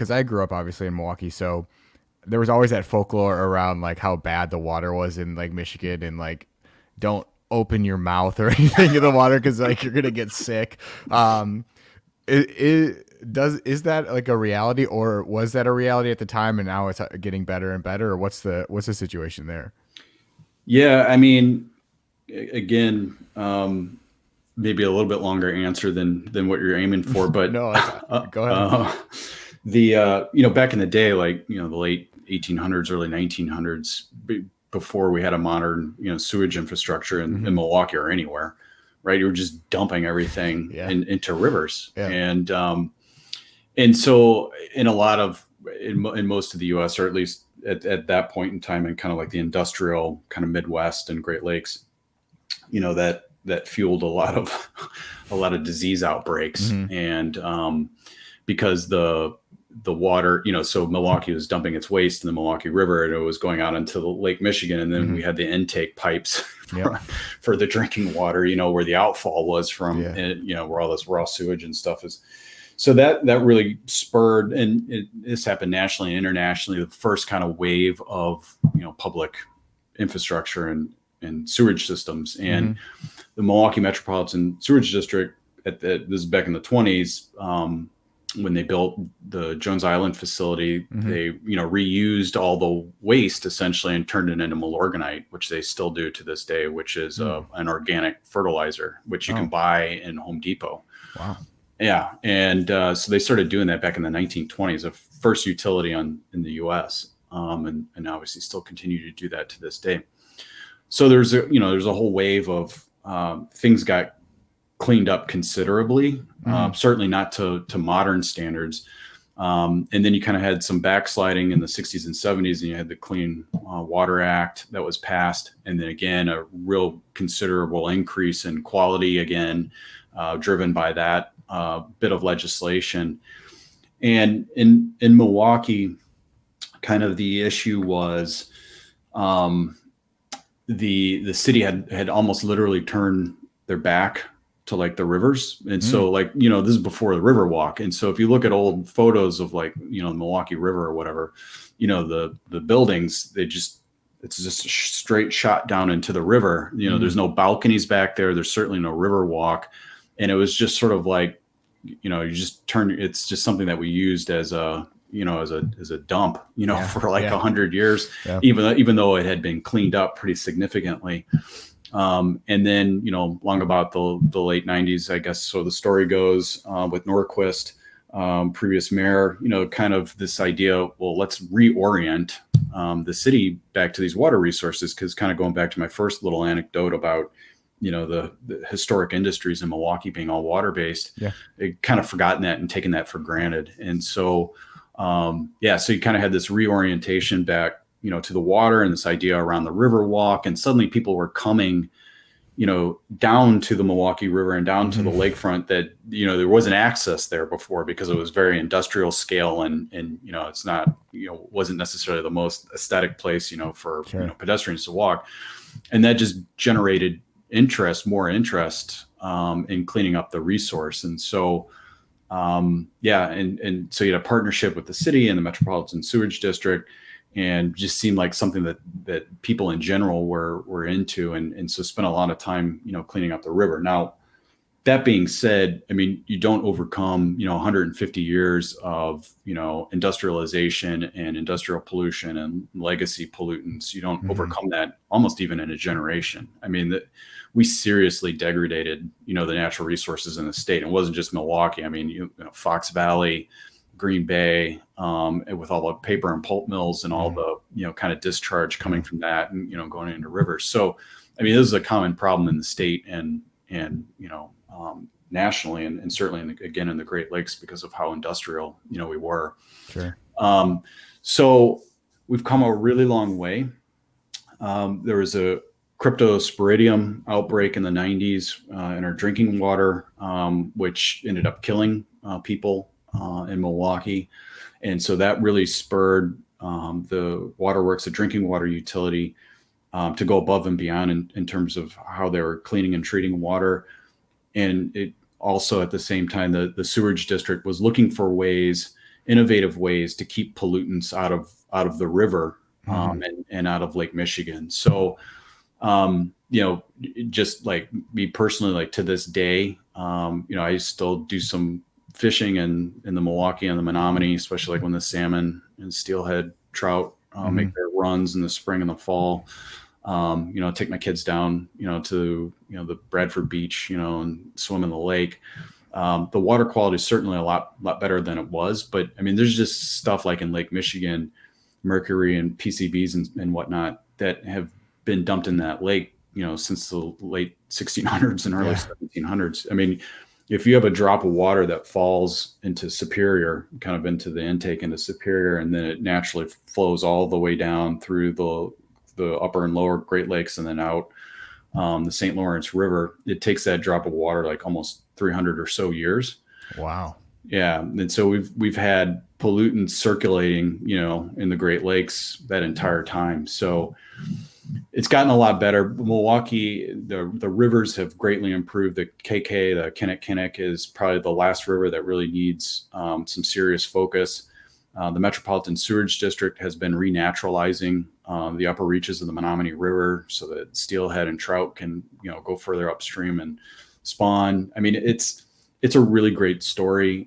because I grew up obviously in Milwaukee, so there was always that folklore around like how bad the water was in like Michigan and like don't open your mouth or anything in the water because like you're gonna get sick. Um, is that like a reality, or was that a reality at the time and now it's getting better and better, or what's the situation there? Yeah, I mean, again, maybe a little bit longer answer than what you're aiming for, but No, go ahead. the back in the day, like the late 1800s, early 1900s, before we had a modern sewage infrastructure in Hmm. Milwaukee or anywhere, right? You were just dumping everything Yeah, into rivers, yeah. and so in most of the U.S., or at least at that point in time, in kind of like the industrial kind of Midwest and Great Lakes, that fueled a lot of a lot of disease outbreaks, Hmm. and because the water, so Milwaukee was dumping its waste in the Milwaukee River, and it was going out into the Lake Michigan, and then we Hmm. had the intake pipes Yep. for the drinking water, where the outfall was from, Yeah. where all this raw sewage and stuff is. So that really spurred, and this happened nationally and internationally, the first kind of wave of public infrastructure and sewage systems. Hmm. And the Milwaukee Metropolitan Sewage District, this is back in the 20s, when they built the Jones Island facility, Hmm. they reused all the waste essentially and turned it into malorganite, which they still do to this day, which is Mm. an organic fertilizer, which you can Oh, buy in Home Depot. wow. Yeah, and so they started doing that back in the 1920s, the first utility in the U.S., and obviously still continue to do that to this day. So there's a whole wave of things got cleaned up considerably, Hmm. certainly not to modern standards. And then you kind of had some backsliding in the 60s and 70s, and you had the Clean Water Act that was passed. And then again, a real considerable increase in quality again, driven by that bit of legislation. And in Milwaukee, kind of the issue was the city had almost literally turned their back to like the rivers. And Mm. so like this is before the river walk, and so if you look at old photos of like the Milwaukee River or whatever, the buildings, it's just a straight shot down into the river. There's Mm. no balconies back there, there's certainly no river walk. And it was just sort of like, you just turn, it's just something that we used as a as a dump, Yeah. for like Yeah. 100 years, Yeah. even though it had been cleaned up pretty significantly. And then, long about the late 90s, I guess, so the story goes, with Norquist, previous mayor, kind of this idea, well, let's reorient the city back to these water resources, because kind of going back to my first little anecdote about, the historic industries in Milwaukee being all water based, Yeah. it kind of forgotten that and taken that for granted. And so, so you kind of had this reorientation back, to the water, and this idea around the river walk. And suddenly people were coming, down to the Milwaukee River and down to the Hmm. lakefront that, there wasn't access there before, because it was very industrial scale, and it's not, wasn't necessarily the most aesthetic place, for, Sure. pedestrians to walk. And that just generated more interest, in cleaning up the resource. And so, and so you had a partnership with the city and the Metropolitan Sewage District, and just seemed like something that people in general were into, and so spent a lot of time, cleaning up the river. Now, that being said, I mean, you don't overcome, 150 years of, industrialization and industrial pollution and legacy pollutants. You don't Hmm. overcome that almost even in a generation. I mean, that we seriously degraded, the natural resources in the state. It wasn't just Milwaukee. I mean, Fox Valley, Green Bay, and with all the paper and pulp mills and all Hmm. the, kind of discharge coming Yeah. from that, and, going into rivers. So, I mean, this is a common problem in the state, and nationally, and certainly again in the Great Lakes, because of how industrial we were. Sure. Um, so we've come a really long way. There was a cryptosporidium outbreak in the 90s in our drinking water, which ended up killing people in Milwaukee, and so that really spurred the waterworks, the drinking water utility, to go above and beyond in terms of how they were cleaning and treating water. And it also, at the same time, the sewage district was looking for ways, innovative ways to keep pollutants out of the river, Mhm. and out of Lake Michigan. So, just like me personally, like to this day, I still do some fishing in the Milwaukee and the Menominee, especially like when the salmon and steelhead trout make Mhm. their runs in the spring and the fall. Take my kids down, to, the Bradford Beach, and swim in the lake. The water quality is certainly a lot better than it was, but I mean, there's just stuff like in Lake Michigan, mercury and PCBs and whatnot that have been dumped in that lake, since the late 1600s and early Yeah. 1700s. I mean, if you have a drop of water that falls into Superior, kind of into the intake into Superior, and then it naturally flows all the way down through the upper and lower Great Lakes and then out the St. Lawrence River, it takes that drop of water like almost 300 or so years. Wow. Yeah, and so we've had pollutants circulating, in the Great Lakes that entire time. So it's gotten a lot better. Milwaukee, the rivers have greatly improved. The KK, the Kinnick is probably the last river that really needs some serious focus. The Metropolitan Sewerage District has been renaturalizing the upper reaches of the Menominee River so that steelhead and trout can, go further upstream and spawn. I mean, it's a really great story.